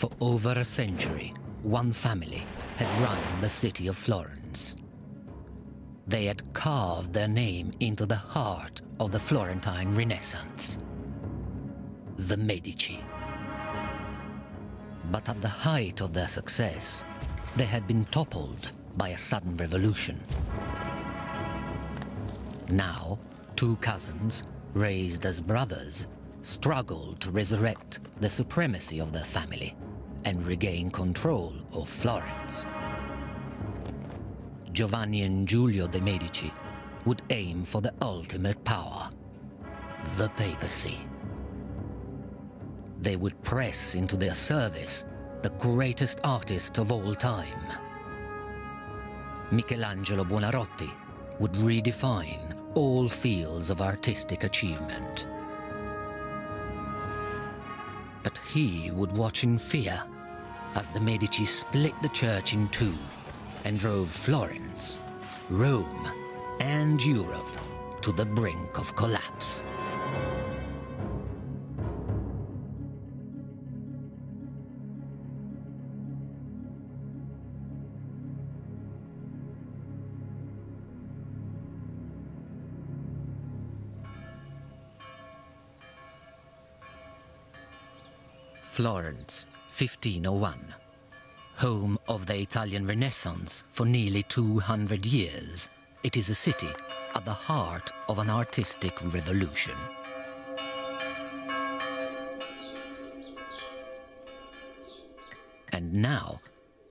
For over a century, one family had run the city of Florence. They had carved their name into the heart of the Florentine Renaissance. The Medici. But at the height of their success, they had been toppled by a sudden revolution. Now, two cousins, raised as brothers, struggled to resurrect the supremacy of their family and regain control of Florence. Giovanni and Giulio de' Medici would aim for the ultimate power, the papacy. They would press into their service the greatest artist of all time. Michelangelo Buonarroti would redefine all fields of artistic achievement. But he would watch in fear as the Medici split the church in two and drove Florence, Rome, and Europe to the brink of collapse. Florence, 1501. Home of the Italian Renaissance for nearly 200 years, it is a city at the heart of an artistic revolution. And now,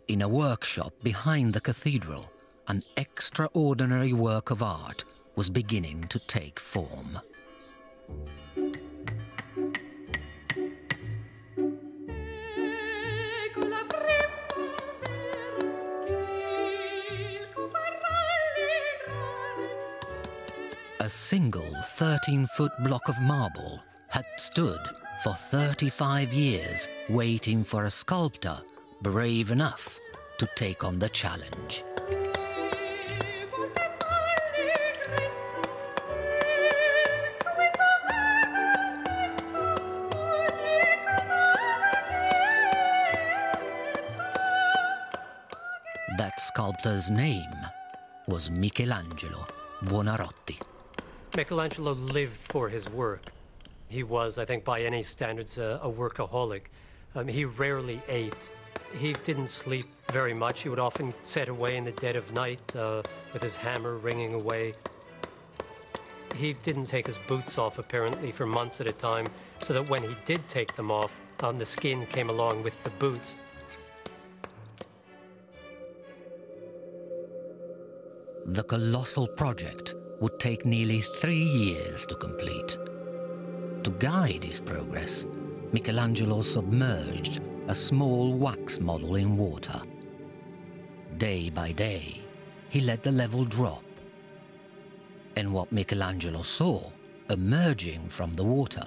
in a workshop behind the cathedral, an extraordinary work of art was beginning to take form. A single 13-foot block of marble had stood for 35 years waiting for a sculptor brave enough to take on the challenge. That sculptor's name was Michelangelo Buonarroti. Michelangelo lived for his work. He was, I think, by any standards, a workaholic. He rarely ate. He didn't sleep very much. He would often set away in the dead of night with his hammer ringing away. He didn't take his boots off, apparently, for months at a time, so that when he did take them off, the skin came along with the boots. The colossal project would take nearly 3 years to complete. To guide his progress, Michelangelo submerged a small wax model in water. Day by day, he let the level drop. And what Michelangelo saw emerging from the water,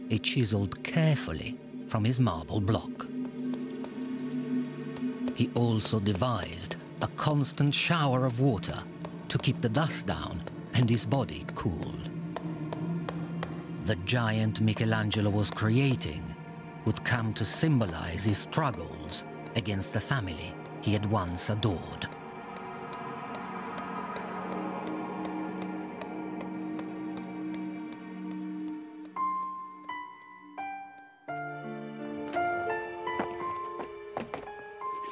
he chiseled carefully from his marble block. He also devised a constant shower of water to keep the dust down and his body cool. The giant Michelangelo was creating would come to symbolize his struggles against the family he had once adored.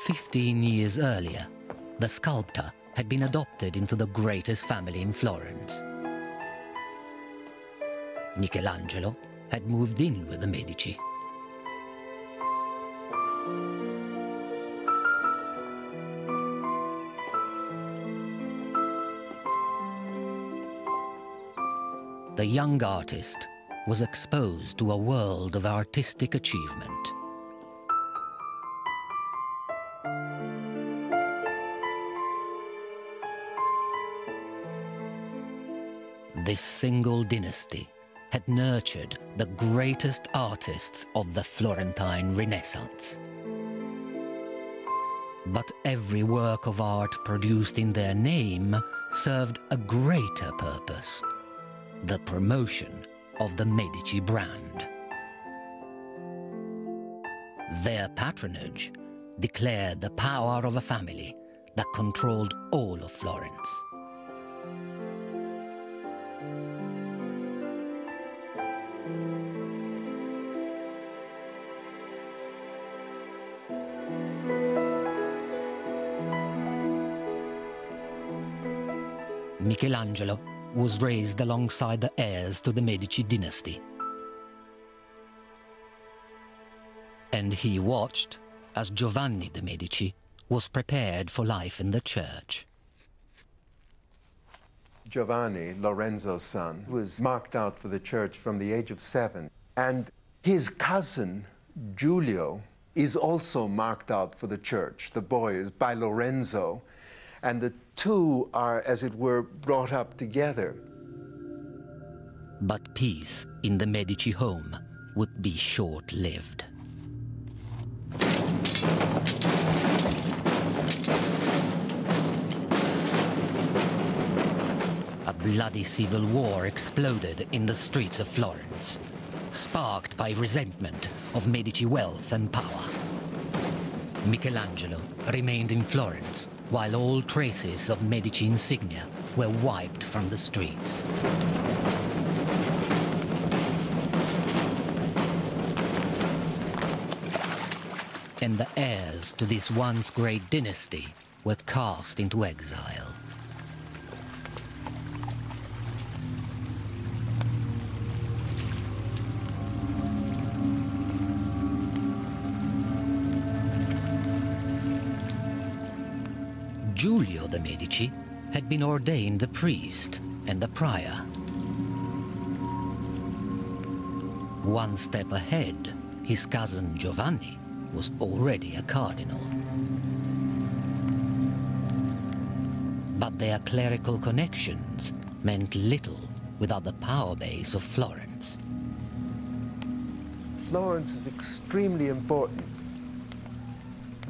"15 years earlier, the sculptor had been adopted into the greatest family in Florence. Michelangelo had moved in with the Medici. The young artist was exposed to a world of artistic achievement. This single dynasty had nurtured the greatest artists of the Florentine Renaissance. But every work of art produced in their name served a greater purpose: the promotion of the Medici brand. Their patronage declared the power of a family that controlled all of Florence. Michelangelo was raised alongside the heirs to the Medici dynasty. And he watched as Giovanni de' Medici was prepared for life in the church. Giovanni, Lorenzo's son, was marked out for the church from the age of 7. And his cousin, Giulio, is also marked out for the church. The boy is by Lorenzo. And the two are, as it were, brought up together. But peace in the Medici home would be short-lived. A bloody civil war exploded in the streets of Florence, sparked by resentment of Medici wealth and power. Michelangelo remained in Florence while all traces of Medici insignia were wiped from the streets. And the heirs to this once great dynasty were cast into exile. Giulio de' Medici had been ordained a priest and a prior. One step ahead, his cousin Giovanni was already a cardinal. But their clerical connections meant little without the power base of Florence. Florence is extremely important.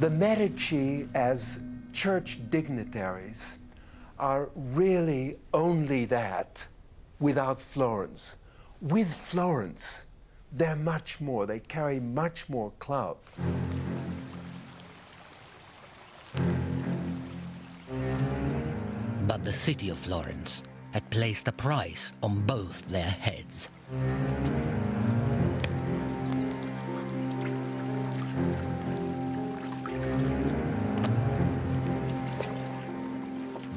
The Medici, as church dignitaries, are really only that without Florence. With Florence, they're much more. They carry much more clout. But the city of Florence had placed a price on both their heads.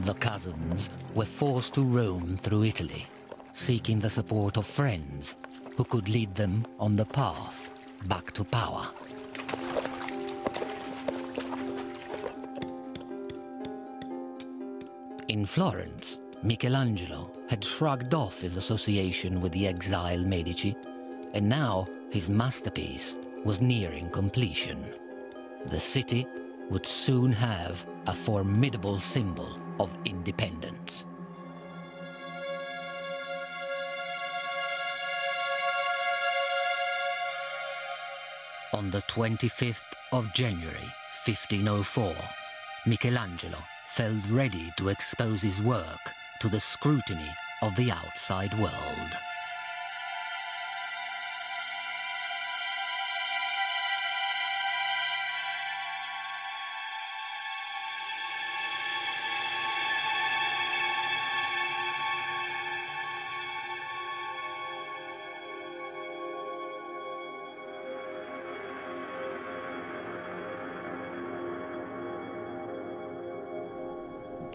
The cousins were forced to roam through Italy, seeking the support of friends who could lead them on the path back to power. In Florence, Michelangelo had shrugged off his association with the exiled Medici, and now his masterpiece was nearing completion. The city would soon have a formidable symbol of independence. On the 25th of January, 1504, Michelangelo felt ready to expose his work to the scrutiny of the outside world.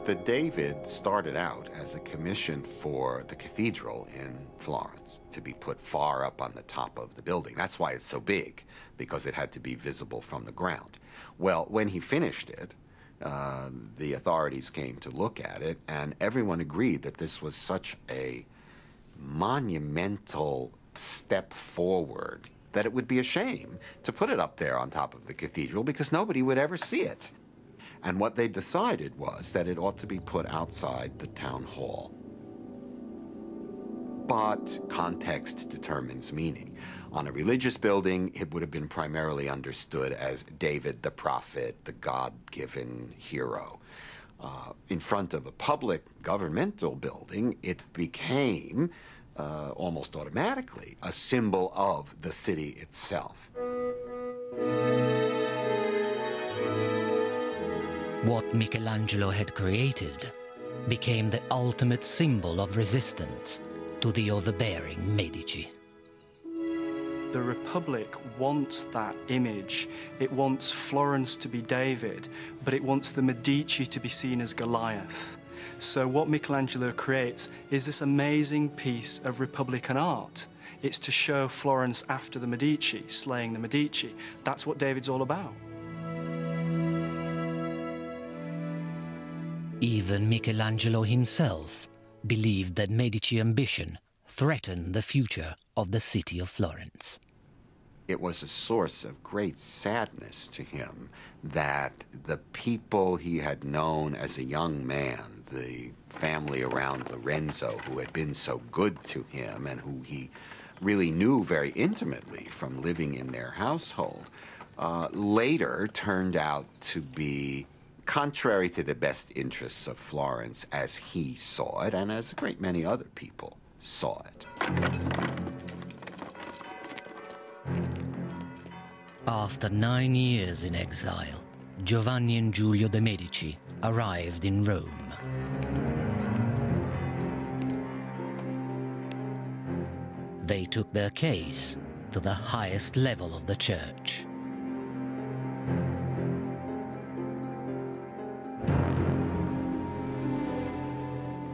The David started out as a commission for the cathedral in Florence to be put far up on the top of the building. That's why it's so big, because it had to be visible from the ground. Well, when he finished it, the authorities came to look at it, and everyone agreed that this was such a monumental step forward that it would be a shame to put it up there on top of the cathedral because nobody would ever see it. And what they decided was that it ought to be put outside the town hall. But context determines meaning. On a religious building, it would have been primarily understood as David the prophet, the God-given hero. In front of a public governmental building, it became, almost automatically, a symbol of the city itself. What Michelangelo had created became the ultimate symbol of resistance to the overbearing Medici. The Republic wants that image. It wants Florence to be David, but it wants the Medici to be seen as Goliath. So what Michelangelo creates is this amazing piece of Republican art. It's to show Florence after the Medici, slaying the Medici. That's what David's all about. Even Michelangelo himself believed that Medici ambition threatened the future of the city of Florence. It was a source of great sadness to him that the people he had known as a young man, the family around Lorenzo who had been so good to him and who he really knew very intimately from living in their household, later turned out to be contrary to the best interests of Florence as he saw it and as a great many other people saw it. After 9 years in exile, Giovanni and Giulio de' Medici arrived in Rome. They took their case to the highest level of the church.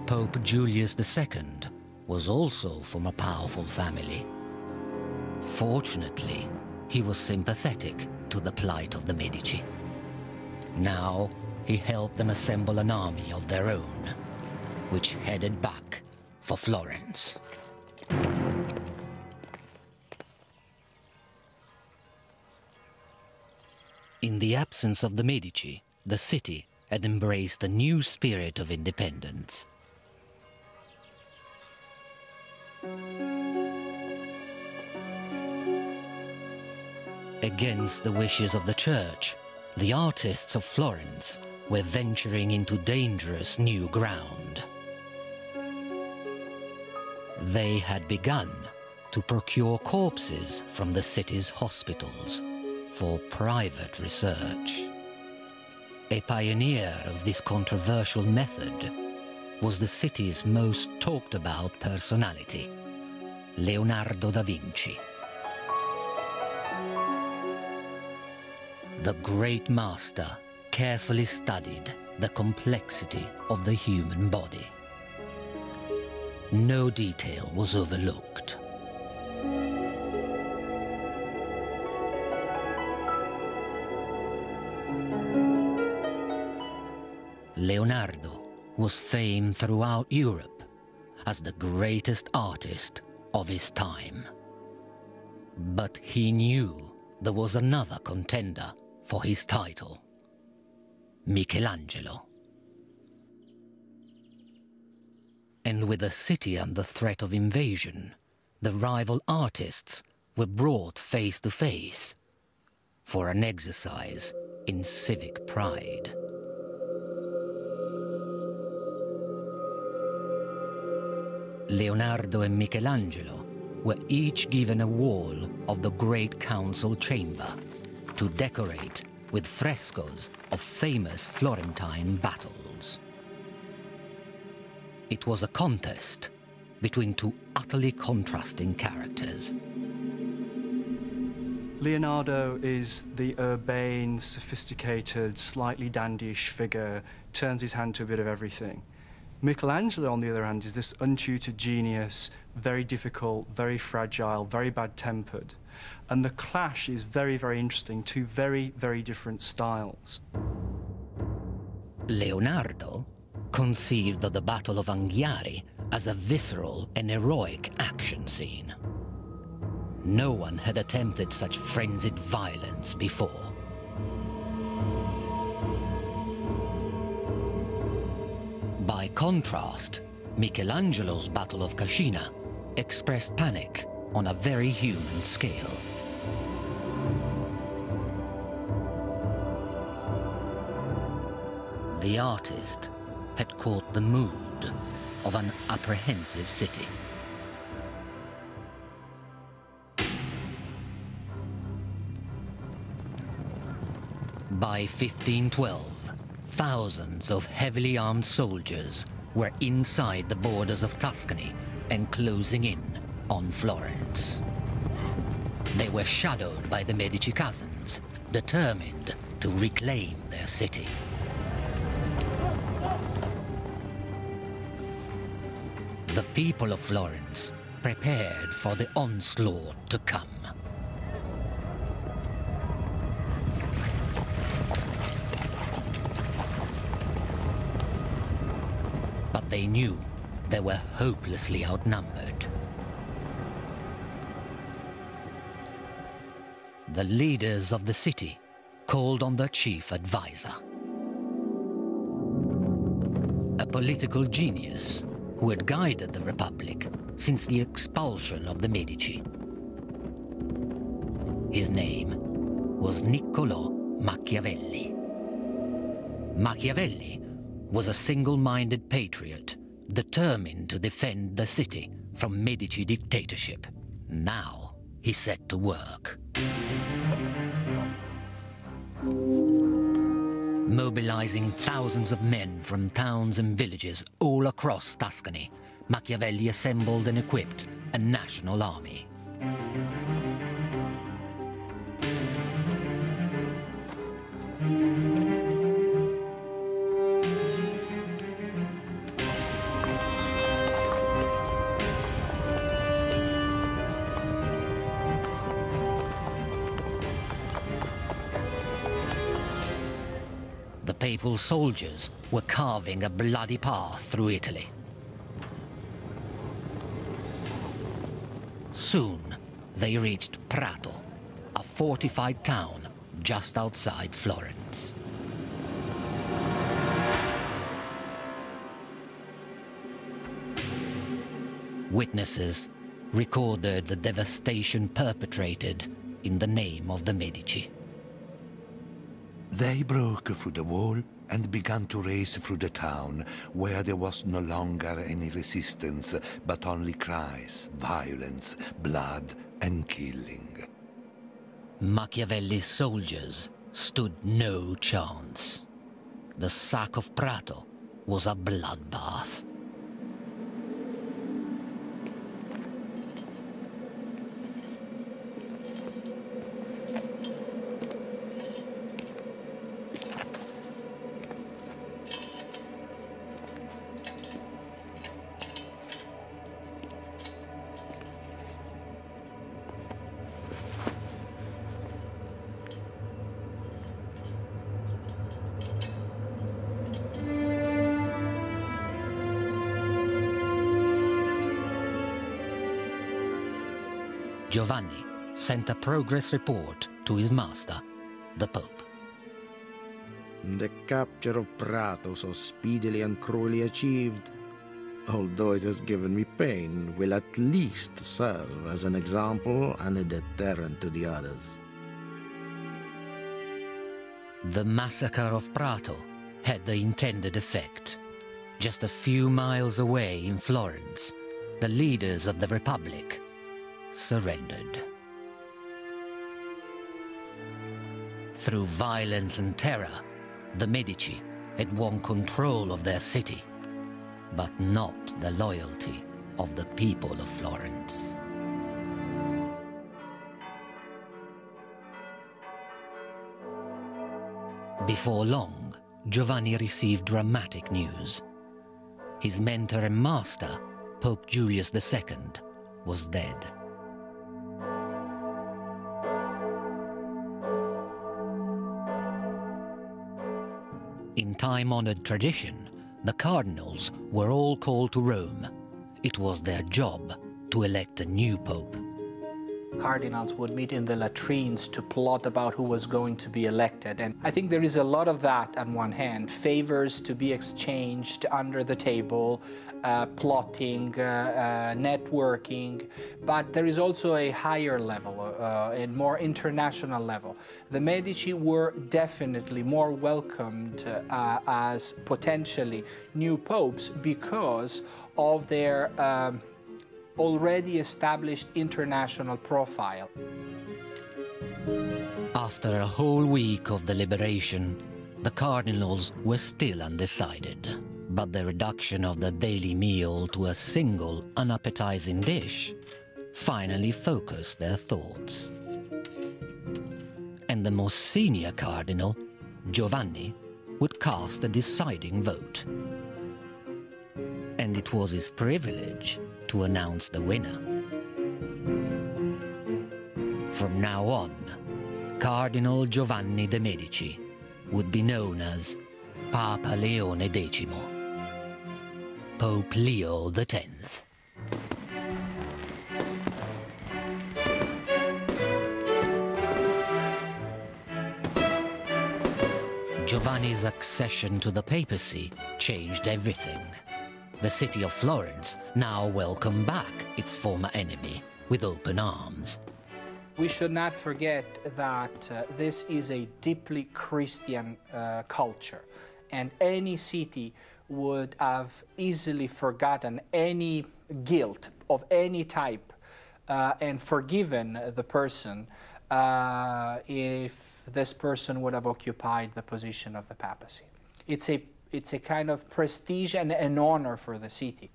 Pope Julius II was also from a powerful family. Fortunately, he was sympathetic to the plight of the Medici. Now, he helped them assemble an army of their own, which headed back for Florence. In the absence of the Medici, the city had embraced a new spirit of independence. Against the wishes of the church, the artists of Florence were venturing into dangerous new ground. They had begun to procure corpses from the city's hospitals for private research. A pioneer of this controversial method was the city's most talked about personality, Leonardo da Vinci. The great master carefully studied the complexity of the human body. No detail was overlooked. Leonardo was famed throughout Europe as the greatest artist of his time. But he knew there was another contender for his title, Michelangelo. And with the city under threat of invasion, the rival artists were brought face to face for an exercise in civic pride. Leonardo and Michelangelo were each given a wall of the Great Council chamber to decorate with frescoes of famous Florentine battles. It was a contest between two utterly contrasting characters. Leonardo is the urbane, sophisticated, slightly dandyish figure, turns his hand to a bit of everything. Michelangelo, on the other hand, is this untutored genius, very difficult, very fragile, very bad-tempered. And the clash is very, very interesting, two very, very different styles. Leonardo conceived of the Battle of Anghiari as a visceral and heroic action scene. No one had attempted such frenzied violence before. By contrast, Michelangelo's Battle of Cascina expressed panic on a very human scale. The artist had caught the mood of an apprehensive city. By 1512, Thousands of heavily armed soldiers were inside the borders of Tuscany and closing in on Florence. They were shadowed by the Medici cousins, determined to reclaim their city. The people of Florence prepared for the onslaught to come. But they knew they were hopelessly outnumbered. The leaders of the city called on their chief advisor, a political genius who had guided the Republic since the expulsion of the Medici. His name was Niccolò Machiavelli. Machiavelli was a single-minded patriot determined to defend the city from Medici dictatorship. Now he set to work. Mobilizing thousands of men from towns and villages all across Tuscany, Machiavelli assembled and equipped a national army. The papal soldiers were carving a bloody path through Italy. Soon, they reached Prato, a fortified town just outside Florence. Witnesses recorded the devastation perpetrated in the name of the Medici. They broke through the wall and began to race through the town, where there was no longer any resistance, but only cries, violence, blood, and killing. Machiavelli's soldiers stood no chance. The sack of Prato was a bloodbath. Giovanni sent a progress report to his master, the Pope. The capture of Prato, so speedily and cruelly achieved, although it has given me pain, will at least serve as an example and a deterrent to the others. The massacre of Prato had the intended effect. Just a few miles away in Florence, the leaders of the Republic surrendered. Through violence and terror, the Medici had won control of their city, but not the loyalty of the people of Florence. Before long, Giovanni received dramatic news. His mentor and master, Pope Julius II, was dead. In time-honored tradition, the cardinals were all called to Rome. It was their job to elect a new pope. Cardinals would meet in the latrines to plot about who was going to be elected. And I think there is a lot of that on one hand, favors to be exchanged under the table, plotting, networking, but there is also a higher level, a more international level. The Medici were definitely more welcomed as potentially new popes because of their already established international profile. After a whole week of deliberation, the cardinals were still undecided, but the reduction of the daily meal to a single unappetizing dish finally focused their thoughts. And the most senior cardinal, Giovanni, would cast a deciding vote. And it was his privilege to announce the winner. From now on, Cardinal Giovanni de' Medici would be known as Papa Leone X, Pope Leo X. Giovanni's accession to the papacy changed everything. The city of Florence now welcomed back its former enemy with open arms. We should not forget that this is a deeply Christian culture, and any city would have easily forgotten any guilt of any type and forgiven the person if this person would have occupied the position of the papacy. It's a kind of prestige and an honor for the city.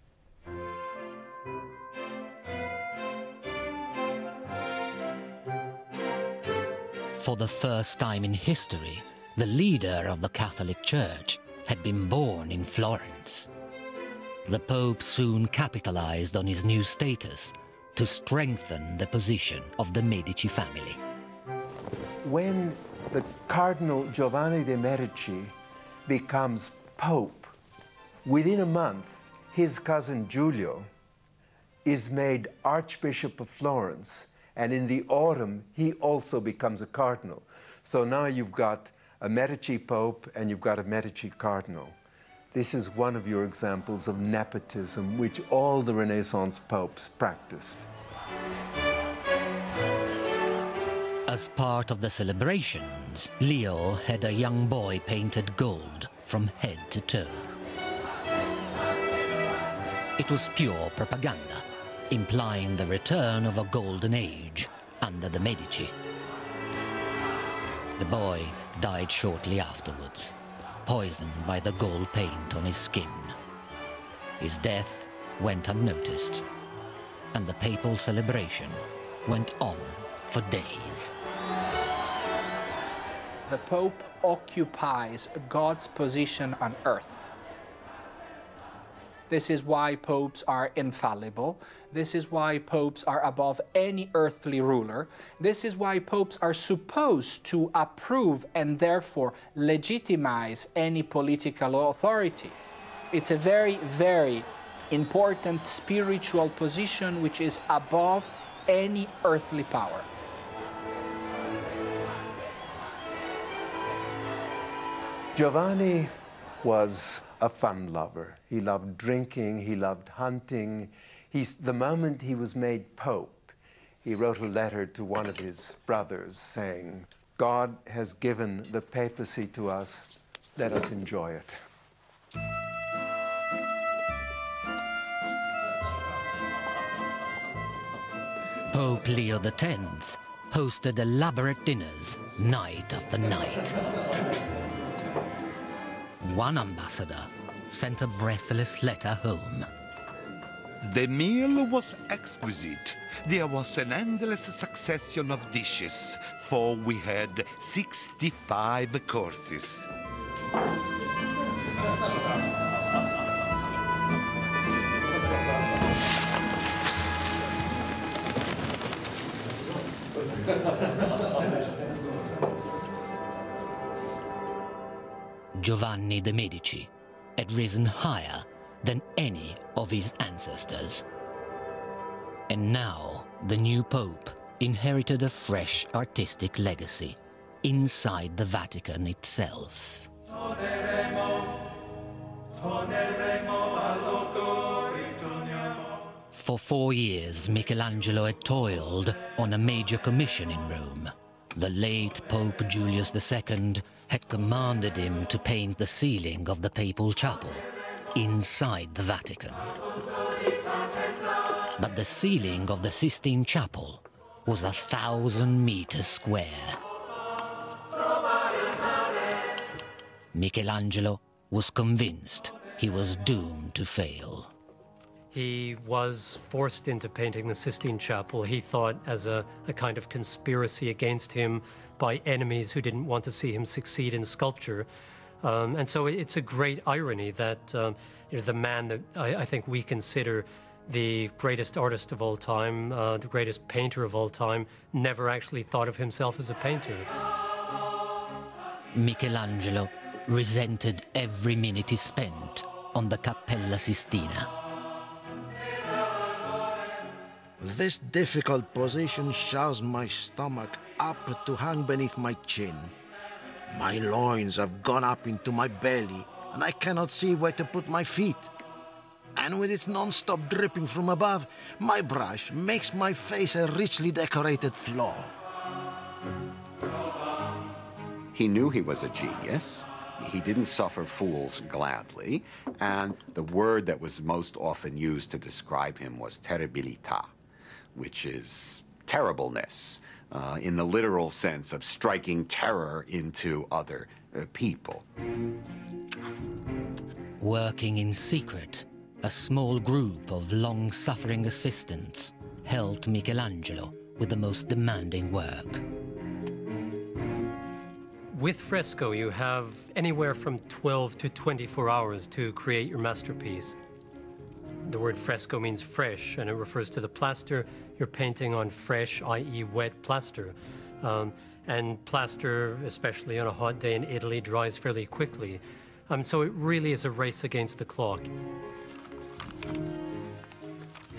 For the first time in history, the leader of the Catholic Church had been born in Florence. The Pope soon capitalized on his new status to strengthen the position of the Medici family. When the Cardinal Giovanni de' Medici becomes Pope, within a month, his cousin Giulio is made Archbishop of Florence, and in the autumn, he also becomes a cardinal. So now you've got a Medici Pope and you've got a Medici Cardinal. This is one of your examples of nepotism, which all the Renaissance popes practiced. As part of the celebrations, Leo had a young boy painted gold from head to toe. It was pure propaganda, implying the return of a golden age under the Medici. The boy died shortly afterwards, poisoned by the gold paint on his skin. His death went unnoticed, and the papal celebration went on for days. The Pope occupies God's position on earth. This is why popes are infallible. This is why popes are above any earthly ruler. This is why popes are supposed to approve and therefore legitimize any political authority. It's a very, very important spiritual position which is above any earthly power. Giovanni was a fun lover. He loved drinking, he loved hunting. The moment he was made Pope, he wrote a letter to one of his brothers saying, "God has given the papacy to us, let us enjoy it." Pope Leo X hosted elaborate dinners night after night. One ambassador sent a breathless letter home. The meal was exquisite. There was an endless succession of dishes, for we had 65 courses. Giovanni de' Medici had risen higher than any of his ancestors. And now the new Pope inherited a fresh artistic legacy inside the Vatican itself. For 4 years, Michelangelo had toiled on a major commission in Rome. The late Pope Julius II had commanded him to paint the ceiling of the papal chapel inside the Vatican. But the ceiling of the Sistine Chapel was 1,000 meters square. Michelangelo was convinced he was doomed to fail. He was forced into painting the Sistine Chapel, he thought, as a kind of conspiracy against him by enemies who didn't want to see him succeed in sculpture. And so it's a great irony that the man that I think we consider the greatest artist of all time, the greatest painter of all time, never actually thought of himself as a painter. Michelangelo resented every minute he spent on the Cappella Sistina. This difficult position shoves my stomach up to hang beneath my chin. My loins have gone up into my belly, and I cannot see where to put my feet. And with its non-stop dripping from above, my brush makes my face a richly decorated floor. He knew he was a genius. He didn't suffer fools gladly, and the word that was most often used to describe him was terribilità, which is terribleness, in the literal sense of striking terror into other people. Working in secret, a small group of long-suffering assistants helped Michelangelo with the most demanding work. With fresco, you have anywhere from 12 to 24 hours to create your masterpiece. The word fresco means fresh, and it refers to the plaster you're painting on fresh, i.e. wet plaster. And plaster, especially on a hot day in Italy, dries fairly quickly. So it really is a race against the clock.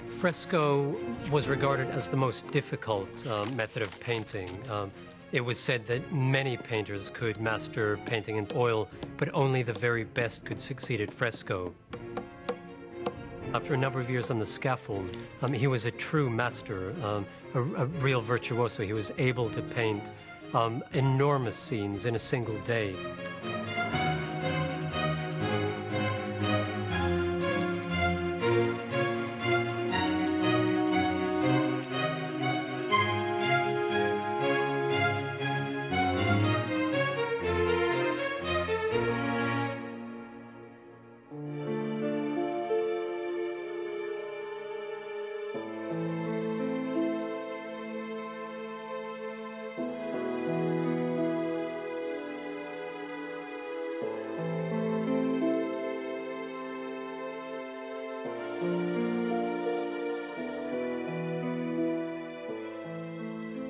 Fresco was regarded as the most difficult method of painting. It was said that many painters could master painting in oil, but only the very best could succeed at fresco. After a number of years on the scaffold, he was a true master, a real virtuoso. He was able to paint enormous scenes in a single day.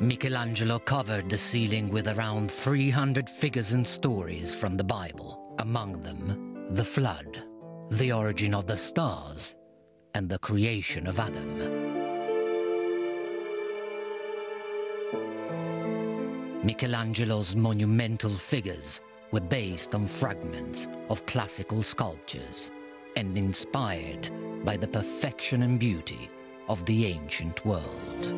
Michelangelo covered the ceiling with around 300 figures and stories from the Bible, among them the flood, the origin of the stars, and the creation of Adam. Michelangelo's monumental figures were based on fragments of classical sculptures and inspired by the perfection and beauty of the ancient world.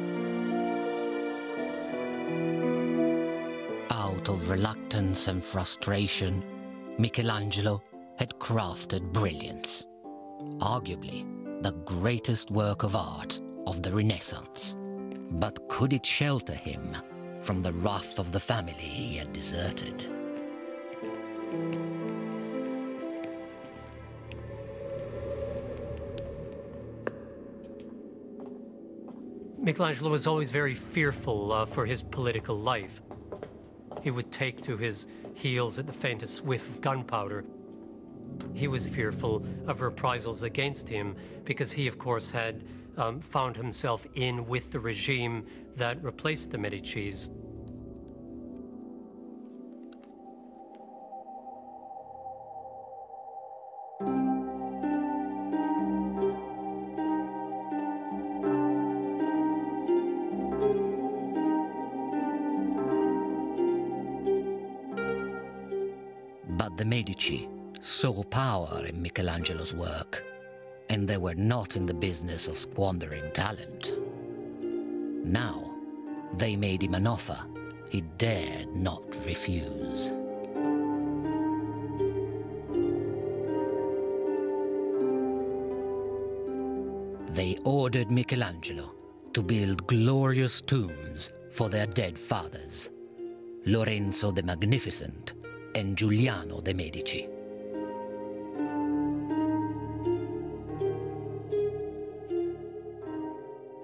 Out of reluctance and frustration, Michelangelo had crafted brilliance, arguably the greatest work of art of the Renaissance. But could it shelter him from the wrath of the family he had deserted? Michelangelo was always very fearful for his political life. He would take to his heels at the faintest whiff of gunpowder. He was fearful of reprisals against him because he, of course, had found himself in with the regime that replaced the Medicis. But the Medici saw power in Michelangelo's work, and they were not in the business of squandering talent. Now, they made him an offer he dared not refuse. They ordered Michelangelo to build glorious tombs for their dead fathers, Lorenzo the Magnificent and Giuliano de' Medici.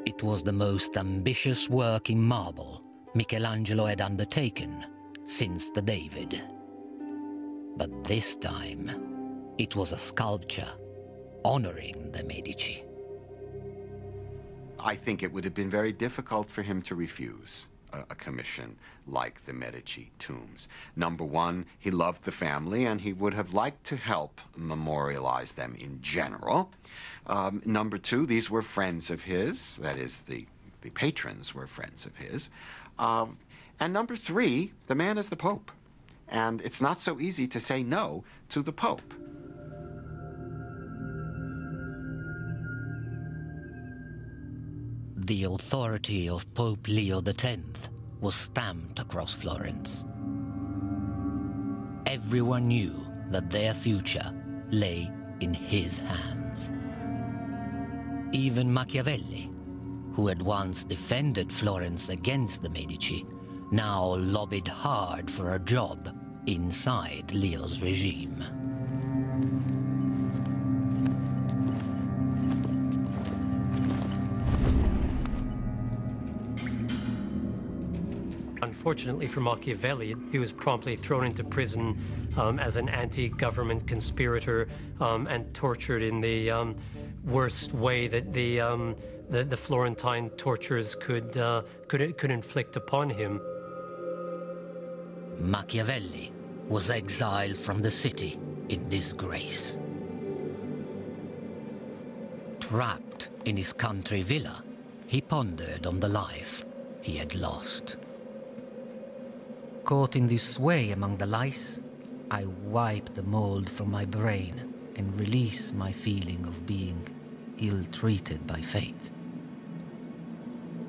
It was the most ambitious work in marble Michelangelo had undertaken since the David. But this time, it was a sculpture honoring the Medici. I think it would have been very difficult for him to refuse a commission like the Medici tombs. Number one, he loved the family and he would have liked to help memorialize them in general. Number two, these were friends of his, that is, the patrons were friends of his. And number three, the man is the Pope. And it's not so easy to say no to the Pope. The authority of Pope Leo X was stamped across Florence. Everyone knew that their future lay in his hands. Even Machiavelli, who had once defended Florence against the Medici, now lobbied hard for a job inside Leo's regime. Unfortunately for Machiavelli, he was promptly thrown into prison as an anti-government conspirator and tortured in the worst way that the Florentine tortures could inflict upon him. Machiavelli was exiled from the city in disgrace. Trapped in his country villa, he pondered on the life he had lost. Caught in this sway among the lice, I wipe the mold from my brain and release my feeling of being ill-treated by fate.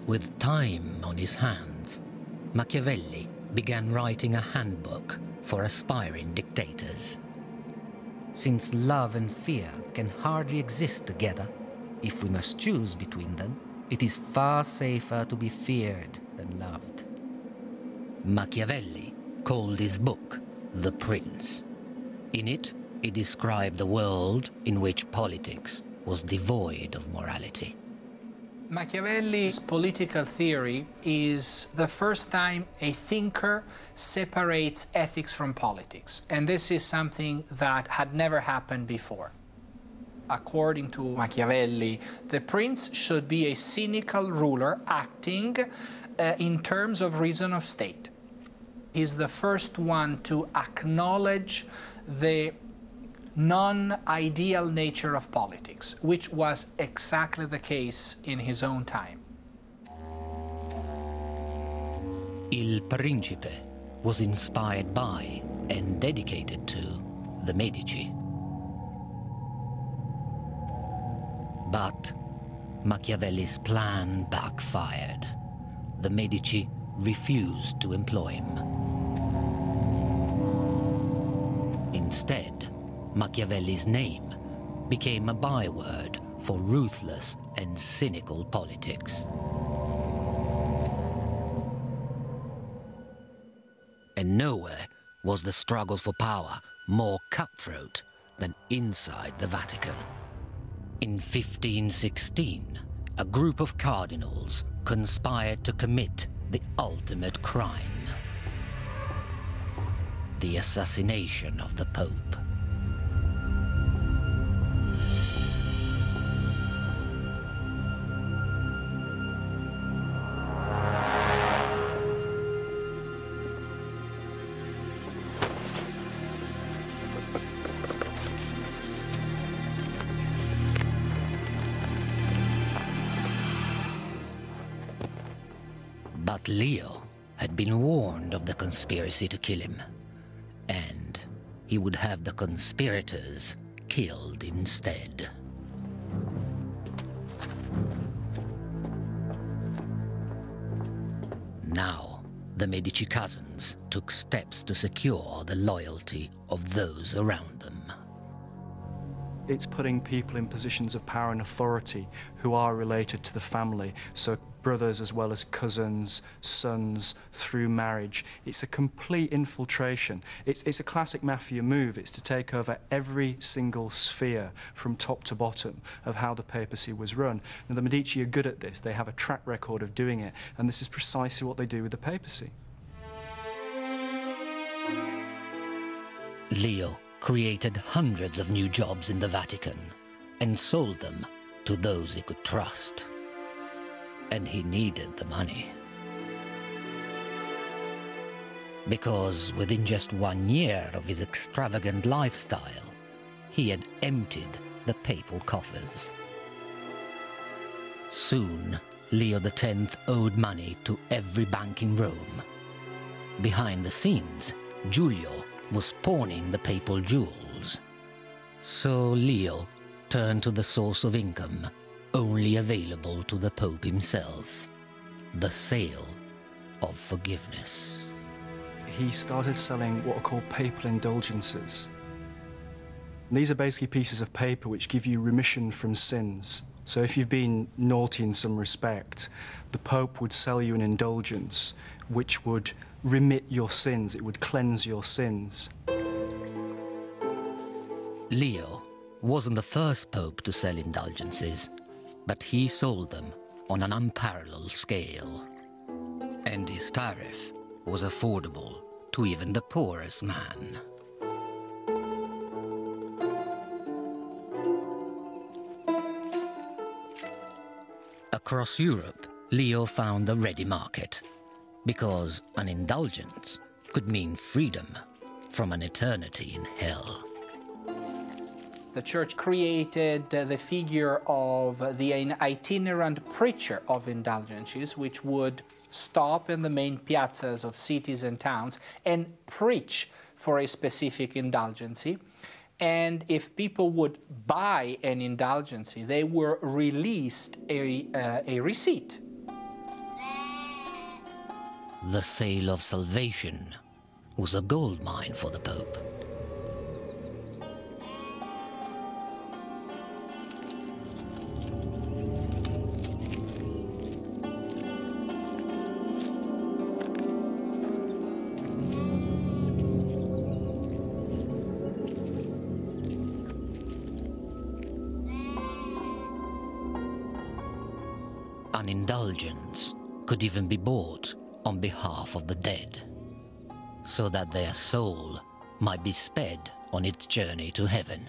With time on his hands, Machiavelli began writing a handbook for aspiring dictators. Since love and fear can hardly exist together, if we must choose between them, it is far safer to be feared than loved. Machiavelli called his book The Prince. In it, he described a world in which politics was devoid of morality. Machiavelli's political theory is the first time a thinker separates ethics from politics. And this is something that had never happened before. According to Machiavelli, the prince should be a cynical ruler acting in terms of reason of state. He's the first one to acknowledge the non-ideal nature of politics, which was exactly the case in his own time. Il Principe was inspired by and dedicated to the Medici. But Machiavelli's plan backfired. The Medici refused to employ him. Instead, Machiavelli's name became a byword for ruthless and cynical politics. And nowhere was the struggle for power more cutthroat than inside the Vatican. In 1516, a group of cardinals conspired to commit the ultimate crime: the assassination of the Pope. But Leo had been warned of the conspiracy to kill him, and he would have the conspirators killed instead. Now, the Medici cousins took steps to secure the loyalty of those around them. It's putting people in positions of power and authority who are related to the family, so brothers as well as cousins, sons, through marriage. It's a complete infiltration. It's a classic mafia move. It's to take over every single sphere from top to bottom of how the papacy was run. Now, the Medici are good at this. They have a track record of doing it, and this is precisely what they do with the papacy. Leo created hundreds of new jobs in the Vatican and sold them to those he could trust. And he needed the money. Because within just 1 year of his extravagant lifestyle, he had emptied the papal coffers. Soon, Leo X owed money to every bank in Rome. Behind the scenes, Giulio was pawning the papal jewels. So Leo turned to the source of income only available to the Pope himself, the sale of forgiveness. He started selling what are called papal indulgences. These are basically pieces of paper which give you remission from sins. So if you've been naughty in some respect, the Pope would sell you an indulgence which would remit your sins, it would cleanse your sins. Leo wasn't the first Pope to sell indulgences, but he sold them on an unparalleled scale. And his tariff was affordable to even the poorest man. Across Europe, Leo found a ready market, because an indulgence could mean freedom from an eternity in hell. The church created the figure of the itinerant preacher of indulgences, which would stop in the main piazzas of cities and towns and preach for a specific indulgency. And if people would buy an indulgency, they were released a receipt. The sale of salvation was a gold mine for the Pope. An indulgence could even be bought on behalf of the dead, so that their soul might be sped on its journey to heaven.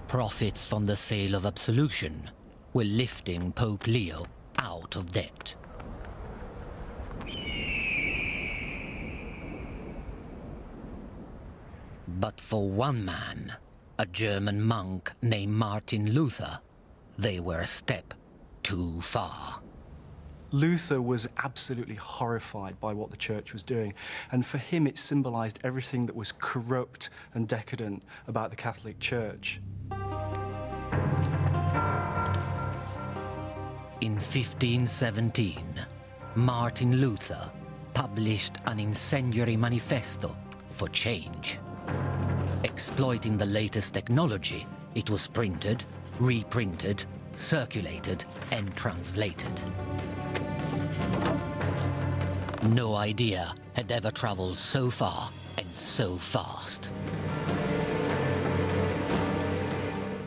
Profits from the sale of absolution were lifting Pope Leo out of debt. But for one man, a German monk named Martin Luther, they were a step too far. Luther was absolutely horrified by what the church was doing, and for him it symbolized everything that was corrupt and decadent about the Catholic Church. In 1517, Martin Luther published an incendiary manifesto for change. Exploiting the latest technology, it was printed, reprinted, circulated, and translated. No idea had ever traveled so far and so fast.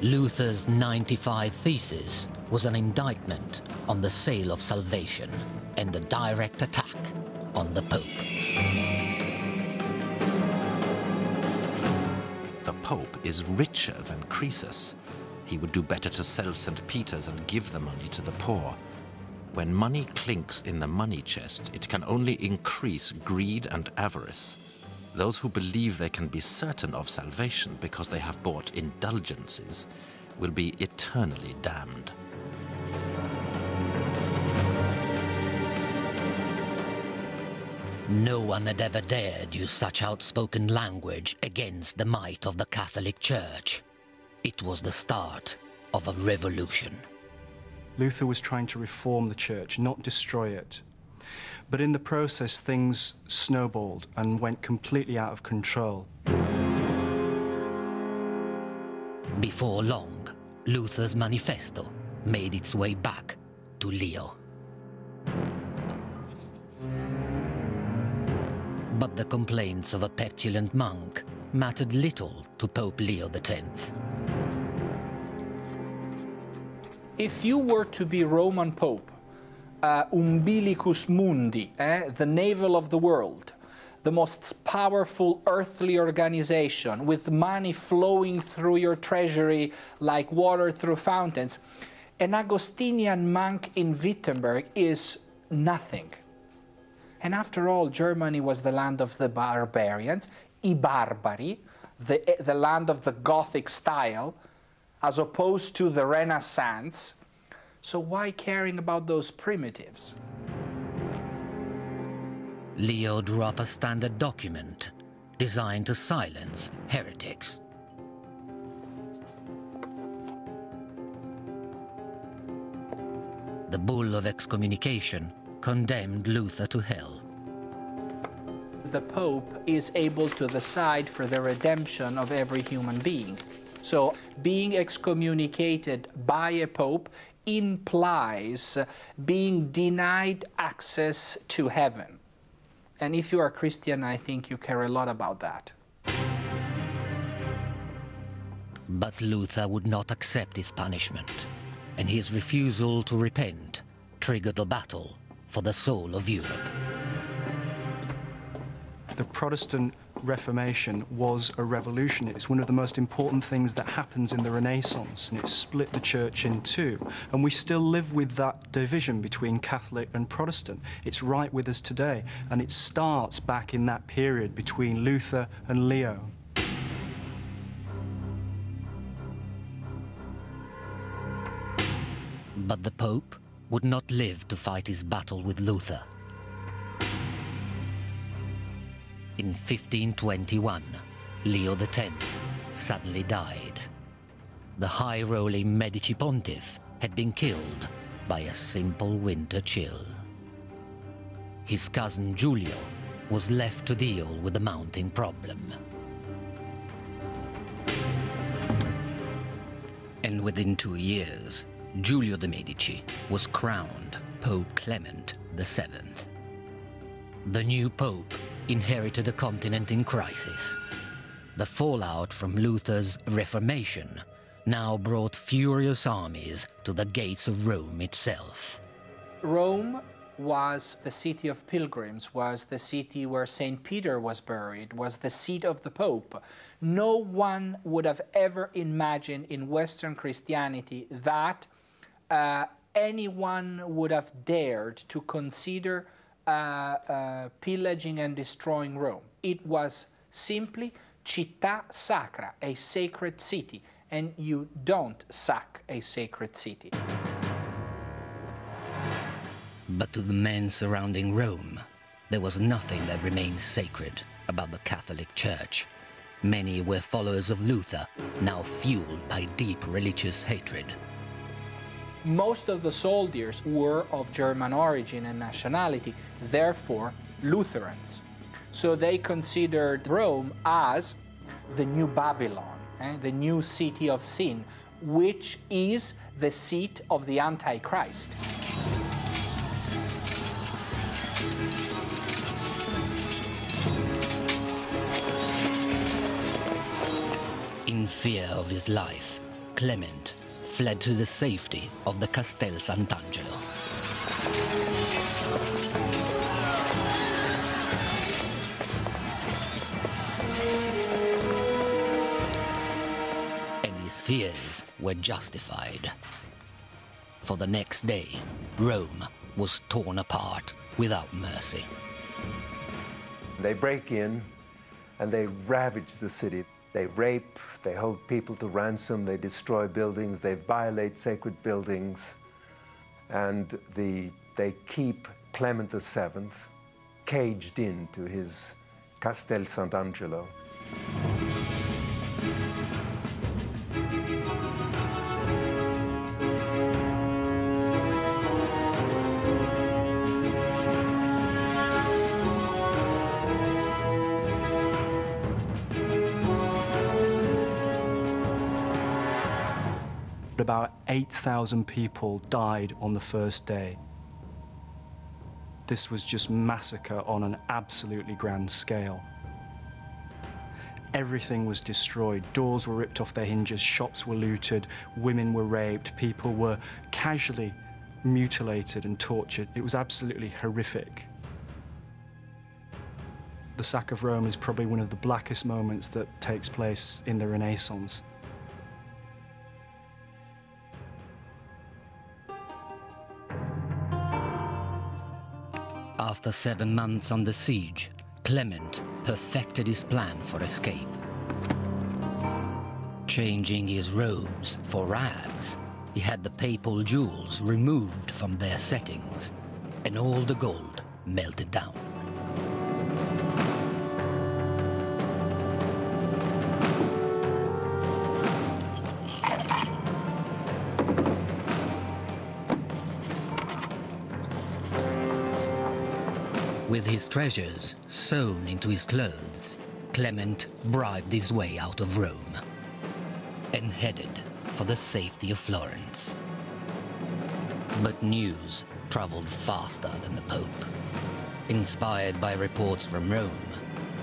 Luther's 95 Theses was an indictment on the sale of salvation and a direct attack on the Pope. The Pope is richer than Croesus. He would do better to sell St. Peter's and give the money to the poor. When money clinks in the money chest, it can only increase greed and avarice. Those who believe they can be certain of salvation because they have bought indulgences will be eternally damned. No one had ever dared use such outspoken language against the might of the Catholic Church. It was the start of a revolution. Luther was trying to reform the church, not destroy it. But in the process, things snowballed and went completely out of control. Before long, Luther's manifesto made its way back to Leo. But the complaints of a petulant monk mattered little to Pope Leo X. If you were to be Roman Pope, umbilicus mundi, the navel of the world, the most powerful earthly organization with money flowing through your treasury like water through fountains, an Augustinian monk in Wittenberg is nothing. And after all, Germany was the land of the barbarians, I barbari, the land of the Gothic style, as opposed to the Renaissance. So why caring about those primitives? Leo drew up a standard document designed to silence heretics. The bull of excommunication condemned Luther to hell. The Pope is able to decide for the redemption of every human being. So being excommunicated by a Pope implies being denied access to heaven. And if you are a Christian, I think you care a lot about that. But Luther would not accept his punishment, and his refusal to repent triggered a battle for the soul of Europe. The Protestant Reformation was a revolution. It's one of the most important things that happens in the Renaissance, and it split the church in two. And we still live with that division between Catholic and Protestant. It's right with us today, and it starts back in that period between Luther and Leo. But the Pope would not live to fight his battle with Luther. In 1521, Leo X suddenly died. The high-rolling Medici Pontiff had been killed by a simple winter chill. His cousin Giulio was left to deal with the mounting problem. And within 2 years, Giulio de' Medici was crowned Pope Clement VII. The new Pope inherited a continent in crisis. The fallout from Luther's Reformation now brought furious armies to the gates of Rome itself. Rome was the city of pilgrims, was the city where St. Peter was buried, was the seat of the Pope. No one would have ever imagined in Western Christianity that anyone would have dared to consider pillaging and destroying Rome. It was simply città sacra, a sacred city, and you don't sack a sacred city. But to the men surrounding Rome, there was nothing that remained sacred about the Catholic Church. Many were followers of Luther, now fueled by deep religious hatred. Most of the soldiers were of German origin and nationality, therefore Lutherans. So they considered Rome as the new Babylon, the new city of sin, which is the seat of the Antichrist. In fear of his life, Clement fled to the safety of the Castel Sant'Angelo. And his fears were justified. For the next day, Rome was torn apart without mercy. They break in and they ravage the city. They rape, they hold people to ransom, they destroy buildings, they violate sacred buildings, and they keep Clement VII caged into his Castel Sant'Angelo. about 8,000 people died on the first day. This was just massacre on an absolutely grand scale. Everything was destroyed. Doors were ripped off their hinges, shops were looted, women were raped, people were casually mutilated and tortured. It was absolutely horrific. The sack of Rome is probably one of the blackest moments that takes place in the Renaissance. After 7 months on the siege, Clement perfected his plan for escape. Changing his robes for rags, he had the papal jewels removed from their settings, and all the gold melted down. With his treasures sewn into his clothes, Clement bribed his way out of Rome and headed for the safety of Florence. But news traveled faster than the Pope. Inspired by reports from Rome,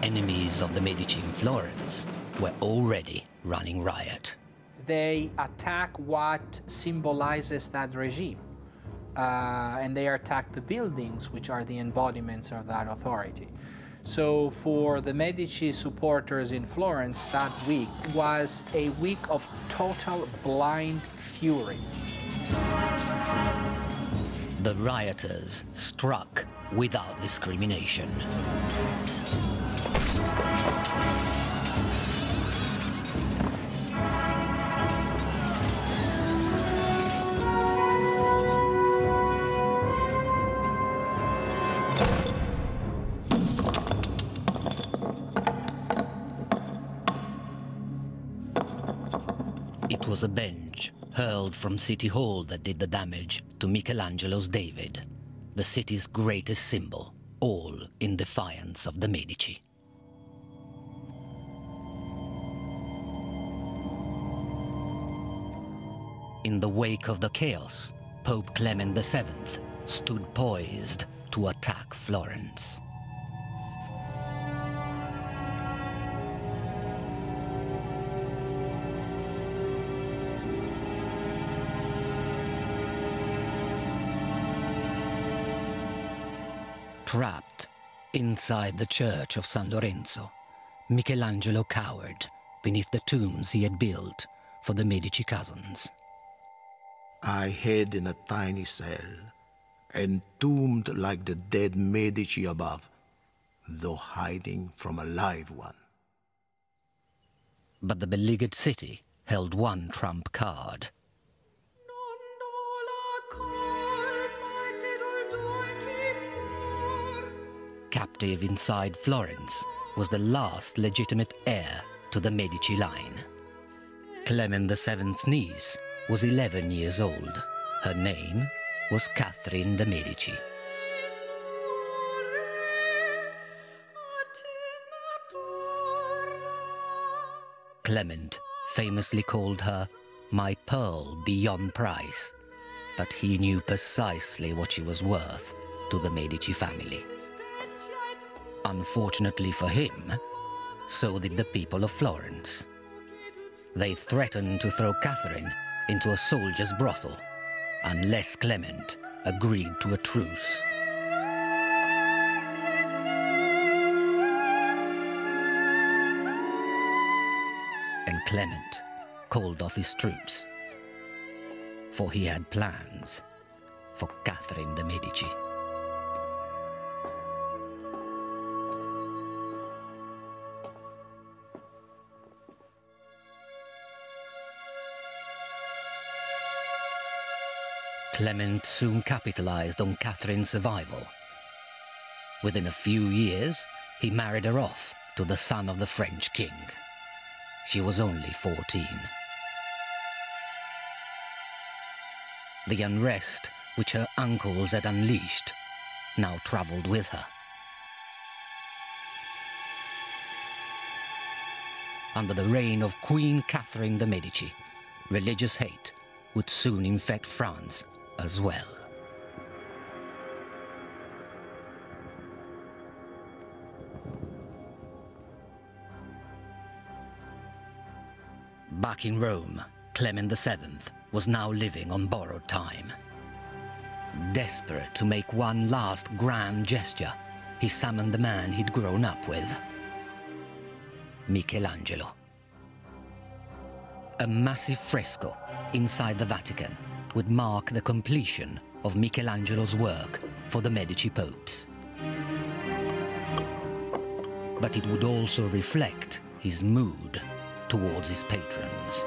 enemies of the Medici in Florence were already running riot. They attack what symbolizes that regime. And they attack the buildings, which are the embodiments of that authority. So for the Medici supporters in Florence, that week was a week of total blind fury. The rioters struck without discrimination. It was a bench hurled from City Hall that did the damage to Michelangelo's David, the city's greatest symbol, all in defiance of the Medici. In the wake of the chaos, Pope Clement VII stood poised to attack Florence. Trapped inside the church of San Lorenzo, Michelangelo cowered beneath the tombs he had built for the Medici cousins. I hid in a tiny cell, entombed like the dead Medici above, though hiding from a live one. But the beleaguered city held one trump card. Captive inside Florence was the last legitimate heir to the Medici line. Clement VII's niece was 11 years old. Her name was Catherine de' Medici. Clement famously called her "my pearl beyond price," but he knew precisely what she was worth to the Medici family. Unfortunately for him, so did the people of Florence. They threatened to throw Catherine into a soldier's brothel unless Clement agreed to a truce. And Clement called off his troops, for he had plans for Catherine de' Medici. Clement soon capitalized on Catherine's survival. Within a few years, he married her off to the son of the French king. She was only 14. The unrest which her uncles had unleashed now traveled with her. Under the reign of Queen Catherine de' Medici, religious hate would soon infect France as well. Back in Rome, Clement VII was now living on borrowed time. Desperate to make one last grand gesture, he summoned the man he'd grown up with, Michelangelo. A massive fresco inside the Vatican would mark the completion of Michelangelo's work for the Medici Popes. But it would also reflect his mood towards his patrons.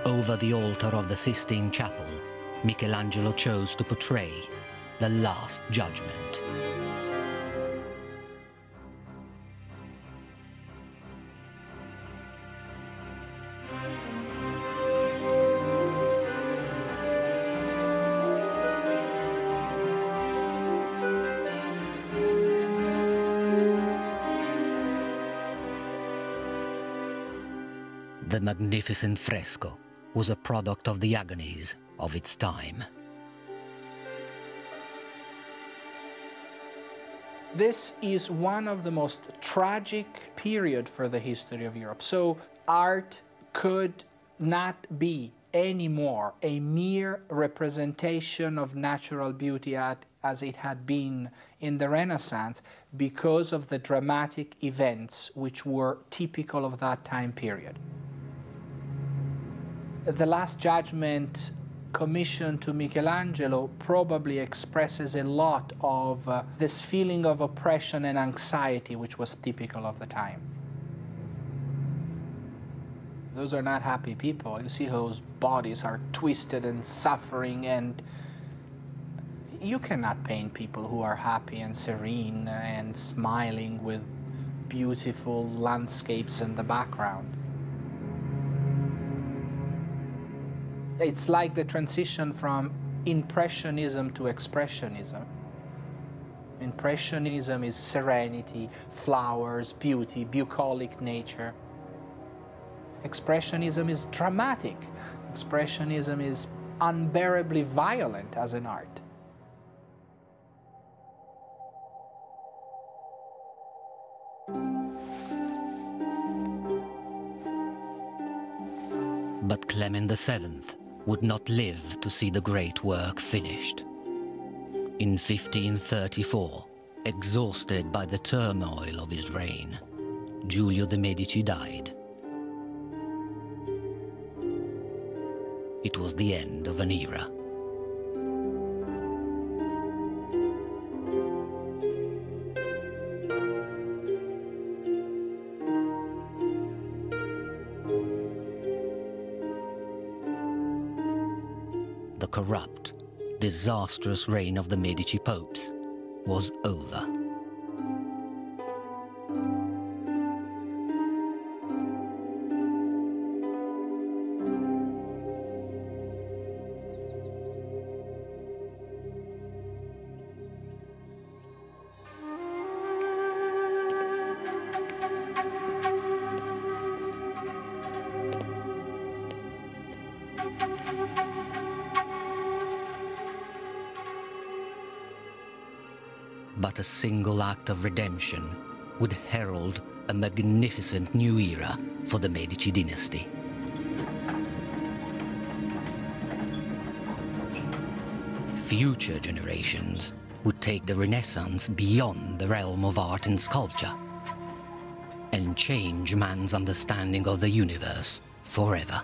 Over the altar of the Sistine Chapel, Michelangelo chose to portray the Last Judgment. The magnificent fresco was a product of the agonies of its time. This is one of the most tragic periods for the history of Europe. So art could not be anymore a mere representation of natural beauty as it had been in the Renaissance because of the dramatic events which were typical of that time period. The Last Judgment commissioned to Michelangelo probably expresses a lot of this feeling of oppression and anxiety which was typical of the time. Those are not happy people. You see whose bodies are twisted and suffering, and you cannot paint people who are happy and serene and smiling with beautiful landscapes in the background. It's like the transition from Impressionism to Expressionism. Impressionism is serenity, flowers, beauty, bucolic nature. Expressionism is dramatic. Expressionism is unbearably violent as an art. But Clement VII would not live to see the great work finished. In 1534, exhausted by the turmoil of his reign, Giulio de' Medici died. It was the end of an era. The corrupt, disastrous reign of the Medici Popes was over. But a single act of redemption would herald a magnificent new era for the Medici dynasty. Future generations would take the Renaissance beyond the realm of art and sculpture and change man's understanding of the universe forever.